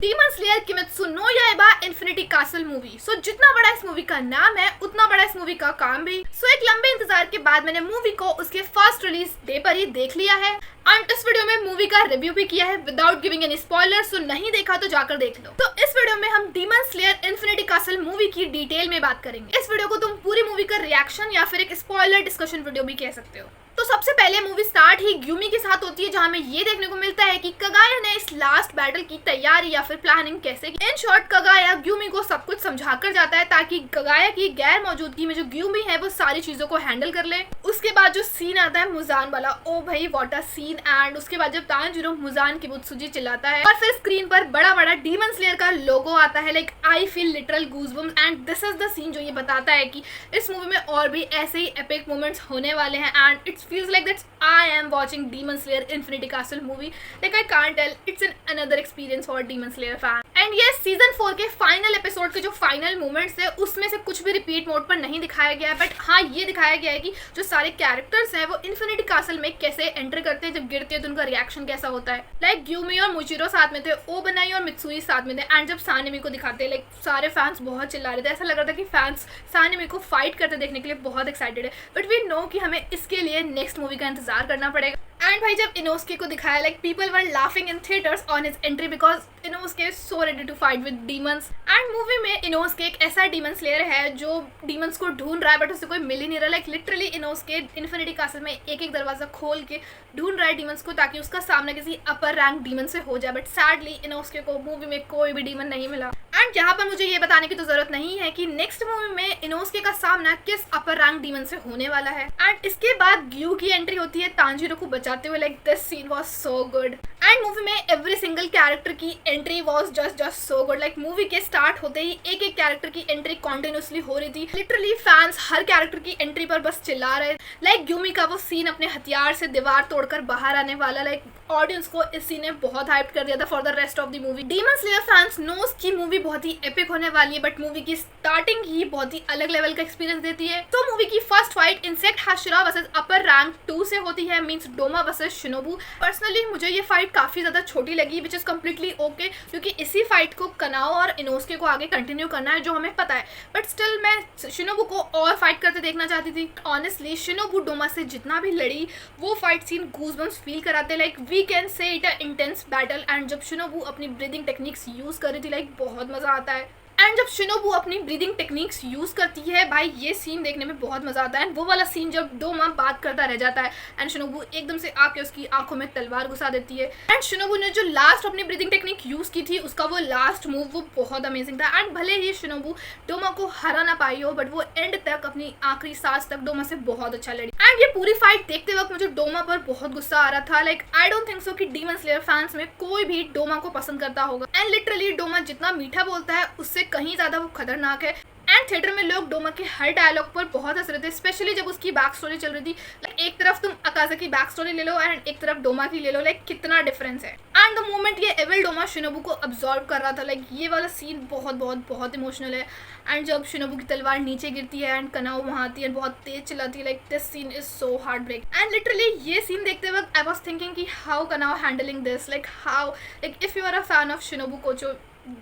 Demon Slayer Kimetsu no Yaiba Infinity Castle movie. So जितना बड़ा इस मूवी का नाम है उतना बड़ा इस मूवी का काम भी। एक लंबे इंतजार के बाद मैंने मूवी को उसके फर्स्ट रिलीज डे पर ही देख लिया है एंड इस वीडियो में मूवी का रिव्यू भी किया है विदाउट गिविंग एनी स्पॉयलर। सो नहीं देखा तो जाकर देख लो। तो इस वीडियो में हम demon slayer infinity Castle movie की डिटेल में बात करेंगे। इस वीडियो को तुम पूरी मूवी का रिएक्शन या फिर एक स्पॉइलर डिस्कशन वीडियो भी कह सकते हो। तो सबसे पहले मूवी स्टार्ट ही ग्यूमी के साथ होती है, जहां हमें ये देखने को मिलता है कि कगाया ने इस लास्ट बैटल की तैयारी या फिर प्लानिंग कैसे की। इन शॉर्ट कगाया ग्यूमी को सब कुछ समझा कर जाता है ताकि कगाया की गैर मौजूदगी में जो ग्यूमी है वो सारी चीजों को हैंडल कर ले। उसके बाद जो सीन आता है मुजान वाला, ओ भाई व्हाट अ सीन। एंड उसके बाद जब तानजीरो मुजान की बुत्सुजी चिल्लाता है और फिर स्क्रीन पर बड़ा बड़ा डीमन स्लेयर का लोगो आता है, like I feel literal goosebumps. And this is the scene जो ये बताता है कि इस मूवी में और भी ऐसे ही एपिक मोमेंट्स होने वाले हैं and it's feels like that I am watching Demon Slayer Infinity Castle movie. Like I can't tell, it's another experience for Demon Slayer fan. And yes, season 4 के फाइनल एपिसोड के जो final moments है उसमें से कुछ भी repeat mode पर नहीं दिखाया गया है, बट हाँ ये दिखाया गया है कि जो सारे कैरेक्टर्स हैं वो इन्फिनिटी कासल में कैसे एंटर करते हैं, जब गिरते हैं तो उनका रिएक्शन कैसा होता है। लाइक ग्यूमी और मुचिरो साथ में थे, ओबनाई और मित्सुई साथ में थे एंड जब सानेमी को दिखाते हैं लाइक सारे फैंस बहुत चिल्ला रहे थे। ऐसा लग रहा था कि फैंस सानेमी को फाइट करते देखने के लिए बहुत एक्साइटेड है, बट वी नो कि हमें इसके लिए नेक्स्ट मूवी का इंतजार करना पड़ेगा। एंड भाई जब इनोस्के को दिखाया, like people were laughing in theatres on his entry because Inosuke is so ready to fight with demons. And movie में इनोस्के एक ऐसा डीमन स्लेयर है जो डीमंस को ढूंढ रहा है बट उसे कोई मिल ही नहीं रहा। Like literally Inosuke infinity castle में एक एक दरवाजा खोल के ढूंढ रहा है डीमंस को ताकि उसका सामना किसी अपर रैंक डीमन से हो जाए, बट सैडली इनोस्के को मूवी में कोई भी डीमन नहीं मिला। एंड यहाँ पर मुझे ये बताने की तो जरूरत नहीं है कि नेक्स्ट मूवी में इनोस्के का सामना किस अपर रैंक डीमन से होने वाला है। एंड इसके बाद ग्यू की एंट्री होती है तानजीरो को बचाते हुए। Like this scene was so good and movie में एवरी सिंगल कैरेक्टर की entry was just so good. Like movie के स्टार्ट होते ही एक एक कैरेक्टर की एंट्री कॉन्टिन्यूसली हो रही थी। लिटरली फैंस हर कैरेक्टर की एंट्री पर बस चिल्ला रहे। लाइक ग्यूमी का वो सीन अपने हथियार से दीवार तोड़कर बाहर आने वाला, लाइक ऑडियंस को इस सीन ने बहुत हाइप कर दिया था for the rest of the movie. Demon slayer fans knows की मूवी बहुत ही एपिक होने वाली है, बट मूवी की स्टार्टिंग ही बहुत ही अलग लेवल का एक्सपीरियंस देती है। तो मूवी की first fight insect Hashira versus अपर रैंक 2 से होती है, means Doma versus Shinobu. Personally मुझे ये फाइट काफी ज्यादा छोटी लगी, विच इज कम्प्लीटली ओके, क्योंकि इसी फाइट को कनाओ और इनोस्के को आगे कंटिन्यू करना है जो हमें पता है, बट स्टिल मैं शिनोबू को और फाइट करते देखना चाहती थी। ऑनेस्टली शिनोबू डोमा से जितना भी लड़ी वो फाइट सीन गूज़बम्स फील कराते। Like we can say it a intense battle. And जब शिनोबू अपनी ब्रीदिंग टेक्निक्स यूज कर रही थी लाइक बहुत मजा आता है। एंड जब शिनोबू अपनी ब्रीदिंग टेक्निक्स यूज करती है भाई ये सीन देखने में बहुत मजा आता है। एंड वो वाला सीन जब डोमा बात करता रह जाता है एंड शिनोबू एकदम से आके उसकी आंखों में तलवार घुसा देती है। एंड शिनोबू ने जो लास्ट अपनी ब्रीदिंग टेक्निक यूज की थी उसका वो लास्ट मूव वो बहुत अमेजिंग था। एंड भले ही शिनोबू डोमा को हरा ना पाई हो, बट वो एंड तक अपनी आखिरी सांस तक डोमा से बहुत अच्छा लड़ी। एंड ये पूरी फाइट देखते वक्त मुझे डोमा पर बहुत गुस्सा आ रहा था। लाइक आई डोंट थिंक सो कि डीमन स्लेयर फैंस में कोई भी डोमा को पसंद करता होगा। एंड लिटरली डोमा जितना मीठा बोलता है उससे कहीं ज्यादा वो खतरनाक है। एंड थिएटर में लोग डोमा के हर डायलॉग पर बहुत हंस रहे थे, स्पेशली जब उसकी बैक स्टोरी चल रही थी। एक तरफ तुम अकाजा की बैक स्टोरी ले लो एंड एक तरफ डोमा की ले लो, लाइक कितना डिफरेंस है। एंड द मोमेंट ये एविल डोमा शिनोबू को अब्सॉर्ब कर रहा था, लाइक ये वाला सीन बहुत बहुत बहुत इमोशनल है। एंड जब शिनोबू की तलवार नीचे गिरती है एंड कनाओ वहाँ आती है बहुत तेज चिल्लाती है, like this scene is so heart break. And literally ये सीन देखते वक्त आई वाज थिंकिंग कि how Kanao handling this, like how, like if you are a fan of Shinobu Kocho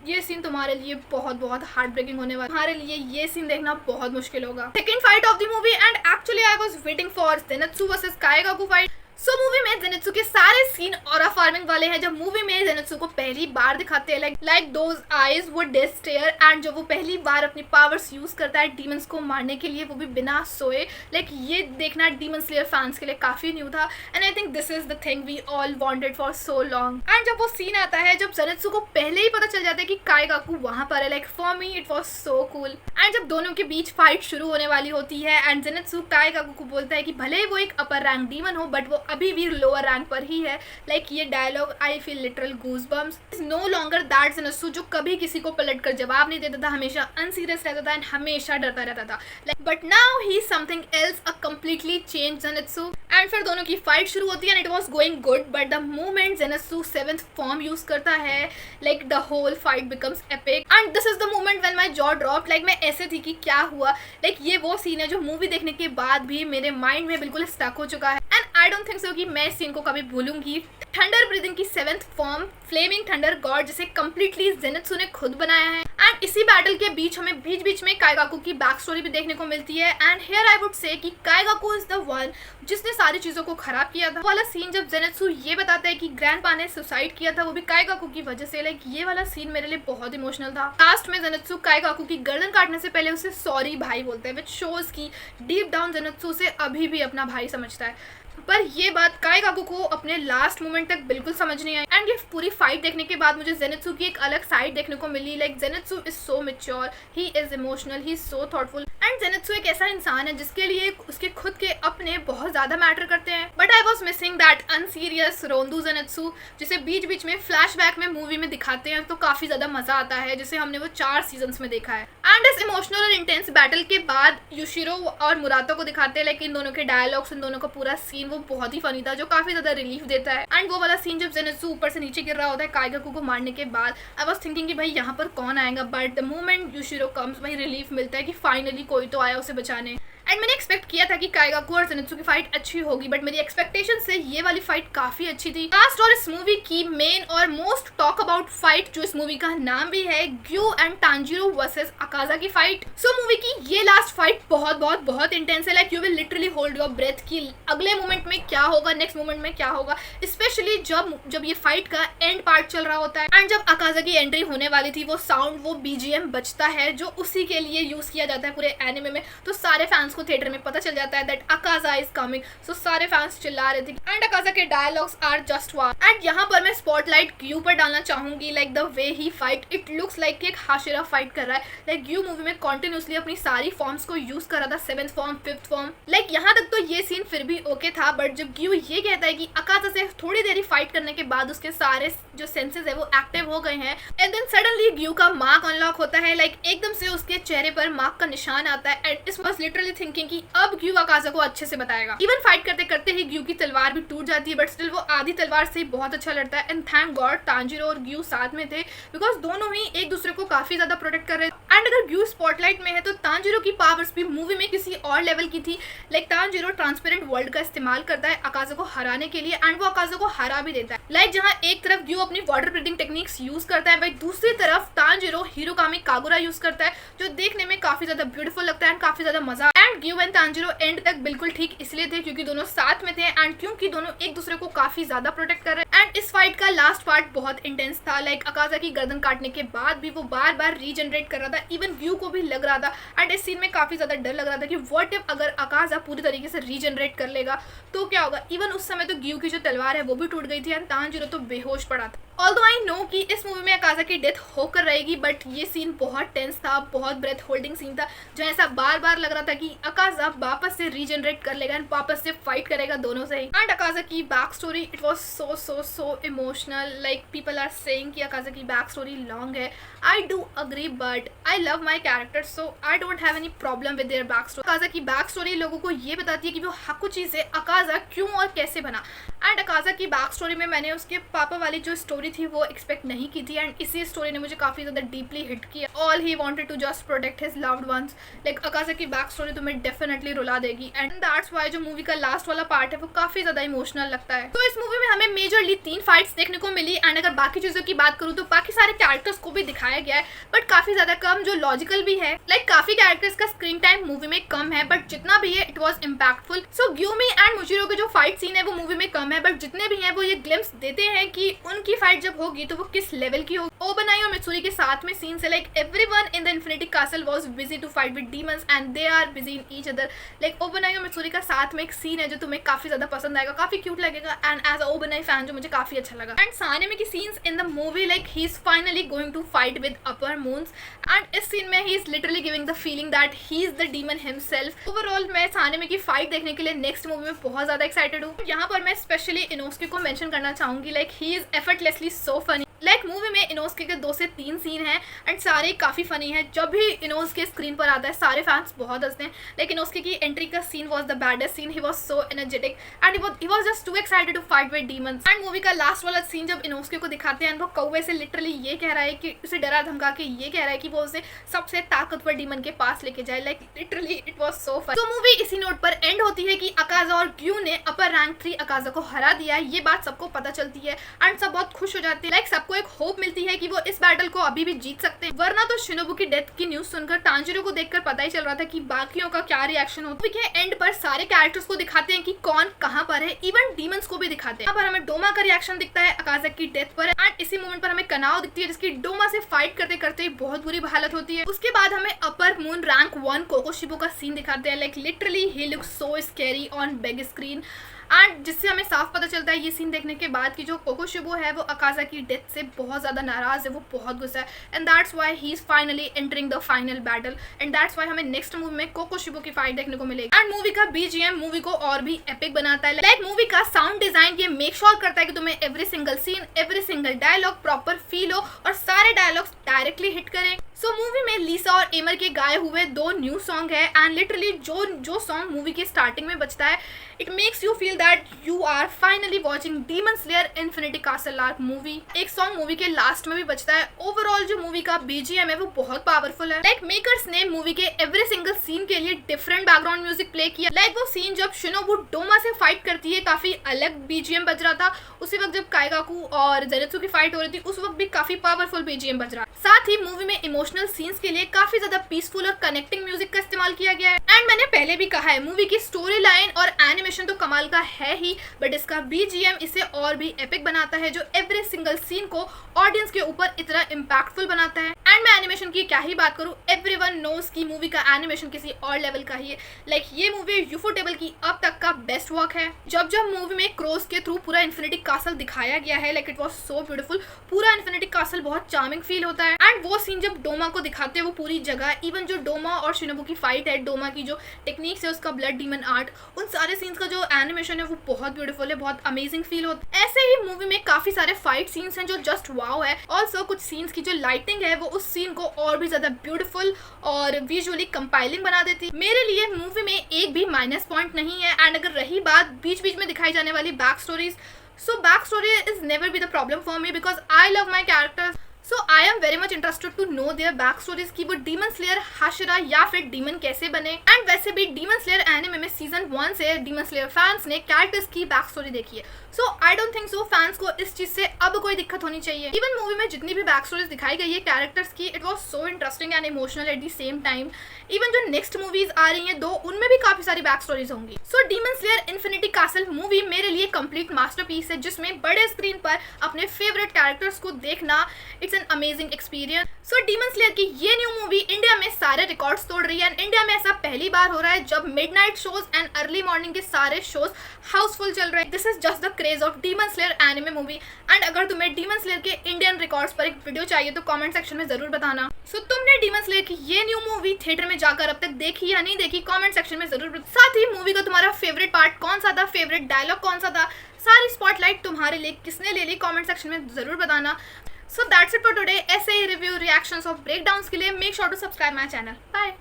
ये सीन तुम्हारे लिए बहुत बहुत हार्ट ब्रेकिंग होने वाला है। तुम्हारे लिए ये सीन देखना बहुत मुश्किल होगा। Second fight of the movie and actually I was waiting for Zenitsu versus Kaigaku fight. So movie में ज़ेनित्सु के सारे सीन ऑरा फार्मिंग वाले हैं। जब मूवी में ज़ेनित्सु को पहली बार दिखाते हैं लाइक दोज आईज वो डेथ स्टेयर, एंड जब वो पहली बार अपनी पावर्स यूज करता है डीमंस को मारने के लिए वो भी बिना सोए, लाइक ये देखना डीमन स्लेयर फैंस के लिए काफी न्यू था। And I think this is the thing we all wanted for so long. And जब वो सीन आता है जब ज़ेनित्सु को पहले ही पता चल जाता है कि काएगाकू वहां पर है, like for me it was so cool. And जब दोनों के बीच फाइट शुरू होने वाली होती है एंड ज़ेनित्सु काएगाकू को बोलता है कि भले ही वो एक अपर रैंक डीमन हो बट वो अभी भी लोअर रैंक पर ही है। लाइक ये dialogue I feel literal goosebumps. Is no longer that Zenitsu जो कभी किसी को पलटकर जवाब नहीं देता था, हमेशा अनसीरियस रहता था एंड हमेशा डरता रहता था। Like but now he something else, a completely change Zenitsu. And फिर दोनों की फाइट शुरू होती है and it was going good, but the moment Zenitsu 7th form use करता है like the whole fight becomes epic. And this is the moment when my jaw dropped. Like मैं ऐसे थी कि क्या हुआ। लाइक ये वो सीन है जो मूवी देखने के बाद भी मेरे माइंड में बिल्कुल स्टक हो चुका है एंड आई डोंट थिंक सो कि मैं इस सीन को कभी भूलूंगी। थंडर ब्रीदिंग की 7th form flaming thunder god, जिसे कम्प्लीटली जेनित्सु ने खुद बनाया है। एंड इसी बैटल के बीच हमें बीच बीच में काइगाकू की बैक स्टोरी भी देखने को मिलती है। And here I would say कि काइगाकू इज द वन जिसने सारी चीजों को खराब किया था। वाला सीन जब जेनित्सु ये बताता है कि ग्रैंडपा ने सुसाइड किया था, वो भी काइगाकू की वजह से, लाइक ये वाला सीन मेरे लिए बहुत इमोशनल था। लास्ट में जेनित्सु काइगाकू की गर्दन काटने से पहले उसे सॉरी भाई बोलते हैं, विच शोज की डीप डाउन जेनित्सु उसे अभी भी अपना भाई समझता है। पर ये बात काइगाकू को अपने लास्ट मोमेंट तक बिल्कुल समझ नहीं आई। एंड ये पूरी फाइट देखने के बाद मुझे जेनित्सु की एक अलग साइड देखने को मिली। Like Zenitsu is so mature, he is emotional, he is so thoughtful. And Zenitsu एक ऐसा इंसान है जिसके लिए उसके खुद के अपने बहुत ज्यादा मैटर करते हैं। But I was missing that unserious रोंदू जेनित्सु, जिसे बीच बीच में फ्लैशबैक में मूवी में दिखाते हैं तो काफी ज्यादा मजा आता है, जिसे हमने वो 4 सीजन्स में देखा है। एंड इस इमोशनल और इंटेंस बैटल के बाद युशिरो और मुरातो को दिखाते हैं। लाइक इन दोनों के डायलॉग्स, इन दोनों का पूरा सीन वो बहुत ही फनी था, जो काफी ज्यादा रिलीफ देता है। एंड वो वाला सीन जब जेनित्सु ऊपर से नीचे गिर रहा होता है काइगाकू को मारने के बाद, आई वाज थिंकिंग कि भाई यहाँ पर कौन आएगा, but the moment Yushiro comes भाई रिलीफ मिलता है कि फाइनली कोई तो आया उसे बचाने। एंड मैंने एक्सपेक्ट किया था कि काइगाकू और जेनित्सु की फाइट अच्छी होगी, बट मेरी एक्सपेक्टेशन से ये वाली फाइट काफी अच्छी थी। लास्ट और इस मूवी की मेन और मोस्ट टॉक अबाउट फाइट, जो इस मूवी का नाम भी है, ग्यू एंड तांजीरो वर्सेस अकाजा की फाइट। सो मूवी की ये लास्ट फाइट बहुत बहुत बहुत इंटेंस है। Like you will literally hold your breath कि अगले मोमेंट में क्या होगा, नेक्स्ट मोमेंट में क्या होगा, स्पेशली जब ये फाइट का एंड पार्ट चल रहा होता है। एंड जब अकाजा की एंट्री होने वाली थी, वो साउंड, वो बीजीएम बजता है जो उसी के लिए यूज किया जाता है पूरे एनिमे में, तो सारे फैंस को थिएटर में पता चल जाता है that Akaza is coming. So सारे फैंस चिल्ला रहे थे एंड अकाजा के dialogues are just wow. And यहाँ पर मैं स्पॉटलाइट ग्यू पर डालना चाहूंगी। Like the way he fight, it looks like एक हाशिरा फाइट कर रहा है। लाइक ग्यू मूवी में कॉन्टिन्यूसली अपनी सारी फॉर्म्स को यूज कर रहा था, 7th form, 5th form. Like यहाँ तक तो ये सीन फिर भी ओके था, बट जब ग्यू ये कहता है कि अकाजा से थोड़ी देरी फाइट करने के बाद उसके सारे जो सेंसेस है वो एक्टिव हो गए हैं, एंड देन सडनली ग्यू का मार्क अनलॉक होता है। लाइक एकदम से उसके चेहरे पर मार्क का निशान आता है। एंड इस वाज लिटरली थिंकिंग कि अब ग्यू अकाजा को अच्छे से बताएगा। इवन फाइट करते करते ही ग्यू की तलवार भी टूट जाती है, बट स्टिल वो आधी तलवार से ही बहुत अच्छा लड़ता है। एंड थैंक गॉड तांजीरो और ग्यू साथ में थे, बिकॉज दोनों ही एक दूसरे को काफी ज्यादा प्रोटेक्ट कर रहे थे। एंड अगर ग्यू स्पॉटलाइट में है तो तांजीरो की पावर्स भी मूवी में किसी और लेवल की थी। लाइक तांजीरो ट्रांसपेरेंट वर्ल्ड का इस्तेमाल करता है अकाजा को हराने के लिए, एंड वो अकाजा को हरा भी देता है। लाइक जहाँ एक तरफ ग्यू अपनी वाटर ब्रीथिंग टेक्निक्स यूज करता है, भाई दूसरी तरफ तांजीरो हिरोकामी कागुरा यूज करता है, जो देखने में काफी ज्यादा ब्यूटीफुल लगता है एंड काफी ज्यादा मजा। And Giyu and Tanjiro and तक बिल्कुल ठीक इसलिए थे क्योंकि दोनों साथ में थे एंड क्योंकि दोनों एक दूसरे को काफी ज्यादा प्रोटेक्ट कर रहे हैं। एंड इस फाइट का लास्ट पार्ट बहुत इंटेंस था। लाइक अकाजा की गर्दन काटने के बाद भी वो बार बार रीजनरेट कर रहा था, इवन ग्यू को भी लग रहा था। एंड इस सीन में काफी ज्यादा डर लग रहा था कि व्हाट इफ अगर अकाजा पूरी तरीके से रीजनरेट कर लेगा तो क्या होगा। इवन उस समय तो ग्यू की जो तलवार है वो भी टूट गई थी एंड तांजीरो तो बेहोश पड़ा था। ऑल्दो आई नो कि इस मूवी में अकाजा की डेथ होकर रहेगी, बट ये सीन बहुत टेंस था, बहुत ब्रेथ होल्डिंग सीन था, जो ऐसा बार बार लग रहा था कि अकाजा वापस से रीजनरेट कर लेगा एंड वापस से फाइट करेगा दोनों से ही। एंड अकाजा की backstory, it was so so so emotional. Like people are saying कि अकाजा की बैक स्टोरी लॉन्ग है, I do agree, but I love my character so I don't have any problem with their backstory. Akaza की back story लोगों को ये बताती है कि वो हाकुची से अकाजा क्यों और कैसे बना। एंड अकाजा की बैक स्टोरी में मैंने उसके पापा वाली जो स्टोरी थी वो एक्सपेक्ट नहीं की थी, एंड इसी स्टोरी ने मुझे काफी ज्यादा डीपली हिट किया। All he wanted to just protect his loved ones. Like Akaza की बैक स्टोरी तुम्हें डेफिनेटली रुला देगी, एंड दैट्स व्हाई जो मूवी का लास्ट वाला पार्ट है वो काफी ज्यादा इमोशनल लगता है। तो इस मूवी में हमें मेजरली 3 फाइट्स देखने को मिली। एंड अगर बाकी चीजों की बात करूँ तो बाकी सारे कैरेक्टर्स को भी दिखाया गया है, बट काफी ज्यादा कम, जो लॉजिकल भी है। लाइक काफी कैरेक्टर्स का स्क्रीन टाइम मूवी में कम है, बट जितना भी है it was impactful. So Gyomei and Muichiro के जो फाइट सीन है वो मूवी में कम है, बट जितने भी हैं वो ये ग्लिम्स देते हैं कि उनकी फाइट जब होगी तो वो किस लेवल की होगी। ओबनाई और मित्सुरी के साथ में सीन से like everyone in the Infinity Castle was busy to fight with demons and they are busy in each other. Like Obanai और मित्सुरी का साथ में एक सीन है जो तुम्हें काफी ज्यादा पसंद आएगा, काफी क्यूट लगेगा, and as a Obanai fan जो मुझे काफी अच्छा लगा। एंड सानेमे की scenes in the movie, like he is finally going to fight with upper moons, and इस सीन में he is literally giving the feeling that he is the demon himself. Overall मैं Sanemi की fight देखने के लिए next movie में बहुत ज्यादा एक्साइटेड हूँ। यहाँ पर मैं स्पेशली इनोस्के को मेंशन करना चाहूंगी। Like he is effortlessly so funny. Like movie में इनोस्के के 2 से 3 सीन हैं एंड सारे काफ़ी फनी हैं। जब भी इनोस्के स्क्रीन पर आता है सारे फैंस बहुत हंसते हैं। लेकिन इनोस्के की एंट्री का scene was the baddest scene. He was so energetic and he was just too excited to fight with demons. And movie का लास्ट वाला सीन जब इनोस्के को दिखाते हैं वो कौवे से लिटरली ये कह रहा है कि उसे डरा धमका के ये कह रहा है कि वो उसे सबसे ताकतवर डीमन के पास लेके जाए। Like literally it was so fun. तो मूवी इसी नोट पर एंड होती है कि अकाजा और ग्यू ने अपर रैंक 3 अकाजा को हरा दिया। ये बात सबको पता चलती है एंड सब बहुत खुश हो जाते हैं। लाइक सबको एक होप मिलती है कि वो इस बैटल को अभी भी जीत सकते हैं, वरना तो शिनोबु की डेथ की न्यूज सुनकर तांजिरो को देखकर पता ही चल रहा था कि बाकियों का क्या रिएक्शन होता है। मूवी के एंड पर सारे कैरेक्टर्स को दिखाते हैं कि कौन कहां पर है, इवन डीमंस को भी दिखाते हैं। यहाँ पर हमें डोमा का रिएक्शन दिखता है अकाजा की डेथ पर एंड इसी मोमेंट पर हमें कनाओ दिखती है जिसकी डोमा से फाइट करते करते बहुत बुरी हालत होती है। उसके बाद हमें अपर मून रैंक 1 कोकोशिबो का सीन दिखाते हैं। Like literally he looks so scary on big screen and जिससे हमें साफ पता चलता है ये सीन देखने के बाद कि जो कोकोशिबो है वो अकाजा की डेथ से बहुत ज़्यादा नाराज है, वो बहुत गुस्सा है and that's why he is finally entering the final battle and that's why हमें नेक्स्ट मूवी में कोकोशिबो की फाइट देखने को मिलेगी। एंड मूवी का बीजीएम मूवी को और भी एपिक बनाता है। लाइक मूवी का साउंड डिजाइन ये मेक श्योर करता है कि तुम्हें every single scene, every single dialogue proper feel हो और सारे डायलॉग्स डायरेक्टली हिट करें। सो मूवी में लीसा और एमर के गाए हुए 2 न्यू सॉन्ग है एंड लिटरली जो सॉन्ग मूवी के स्टार्टिंग में बजता है it makes you feel that you are finally watching demon slayer infinity castle arc movie. एक सॉन्ग मूवी के लास्ट में भी बजता है। ओवरऑल जो मूवी का बीजीएम है वो बहुत पावरफुल है। लाइक मेकर्स ने मूवी के एवरी सिंगल सीन के लिए डिफरेंट बैकग्राउंड म्यूजिक प्ले किया। लाइक वो सीन जब शिनोबु डोमा से फाइट करती है काफी अलग बीजीएम बज रहा था, उसी वक्त जब काइगाकू और जेनित्सु की फाइट हो रही थी उस वक्त भी काफी पावरफुल बीजीएम बज रहा। साथ ही मूवी में इमोशनल सीन्स के लिए काफी ज्यादा पीसफुल और कनेक्टिंग म्यूजिक का इस्तेमाल किया गया है। एंड मैंने पहले भी कहा है मूवी की स्टोरी लाइन और एनिमेशन तो कमाल का है ही, बट इसका बीजीएम इसे और भी एपिक बनाता है जो एवरी सिंगल सीन को ऑडियंस के ऊपर इतना इम्पैक्टफुल बनाता है। एंड मैं एनिमेशन की क्या ही बात करूं, एवरीवन नोस की मूवी का एनिमेशन किसी और लेवल का ही है। लाइक ये मूवी यूफोटेबल की अब तक का बेस्ट वर्क है। जब मूवी में क्रोस के थ्रू पूरा इन्फिनिटी कासल दिखाया गया है like it was so beautiful. पूरा इन्फिनिटी कासल बहुत चार्मिंग फील होता है एंड वो सीन जब डोमा को दिखाते हैं वो पूरी जगह, इवन जो डोमा और शिनोबु की फाइट है, डोमा की जो टेक्निक्स है, उसका ब्लड डीमन आर्ट, उन सारे सीन्स का जो एनिमेशन है वो बहुत ब्यूटीफुल है, बहुत अमेजिंग फील होता है। ऐसे ही मूवी में काफी सारे फाइट सीन्स हैं जो जस्ट वाओ है। ऑल्सो कुछ सीन्स की जो लाइटिंग है वो उस सीन को और भी ज्यादा ब्यूटीफुल और विजुअली कंपाइलिंग बना देती। मेरे लिए मूवी में एक भी माइनस पॉइंट नहीं है। एंड अगर रही बात बीच बीच में दिखाई जाने वाली back stories, so backstory is never be the problem for me because I love my characters. So I am very much interested to know their backstories कि वो Demon Slayer हाशिरा या फिर डीमन कैसे बने। एंड वैसे भी Demon Slayer anime में season 1 से Demon Slayer फैंस ने कैरेक्टर्स की बैक स्टोरी देखी है। So I don't think so fans को इस चीज से अब कोई दिक्कत होनी चाहिए। इवन मूवी में जितनी भी बैक स्टोरीज दिखाई गई है कैरेक्टर्स की, it was so interesting and emotional at the same time. Even जो नेक्स्ट मूवीज आ रही हैं 2 उनमें भी काफी सारी बैक स्टोरीज होंगी। So Demon slayer infinity Castle movie मेरे लिए कंप्लीट मास्टरपीस है जिसमें बड़े स्क्रीन पर अपने फेवरेट कैरेक्टर्स को देखना it's an amazing experience. So Demon slayer की ये न्यू मूवी इंडिया में सारे रिकॉर्ड्स तोड़ रही है एंड इंडिया में ऐसा पहली बार हो रहा है जब midnight shows and early morning के सारे शोज हाउसफुल चल रहे हैं। This is just the craze of demon slayer anime movie. And अगर तुम्हें डीमन स्लेयर के इंडियन रिकॉर्ड्स पर एक वीडियो चाहिए तो कमेंट सेक्शन में जरूर बताना। सो तुमने डीमन स्लेयर की ये न्यू मूवी थिएटर में जाकर अब तक देखी या नहीं देखी कमेंट सेक्शन में जरूर। साथ ही मूवी का तुम्हारा फेवरेट पार्ट कौन सा था, फेवरेट डायलॉग कौन सा था, सारी स्पॉटलाइट तुम्हारे लिए किसने ले ली कमेंट सेक्शन में जरूर बताना। So that's it for today. ऐसे ही रिव्यू रिएक्शंस और ब्रेकडाउन्स के लिए make sure to subscribe my channel. Bye.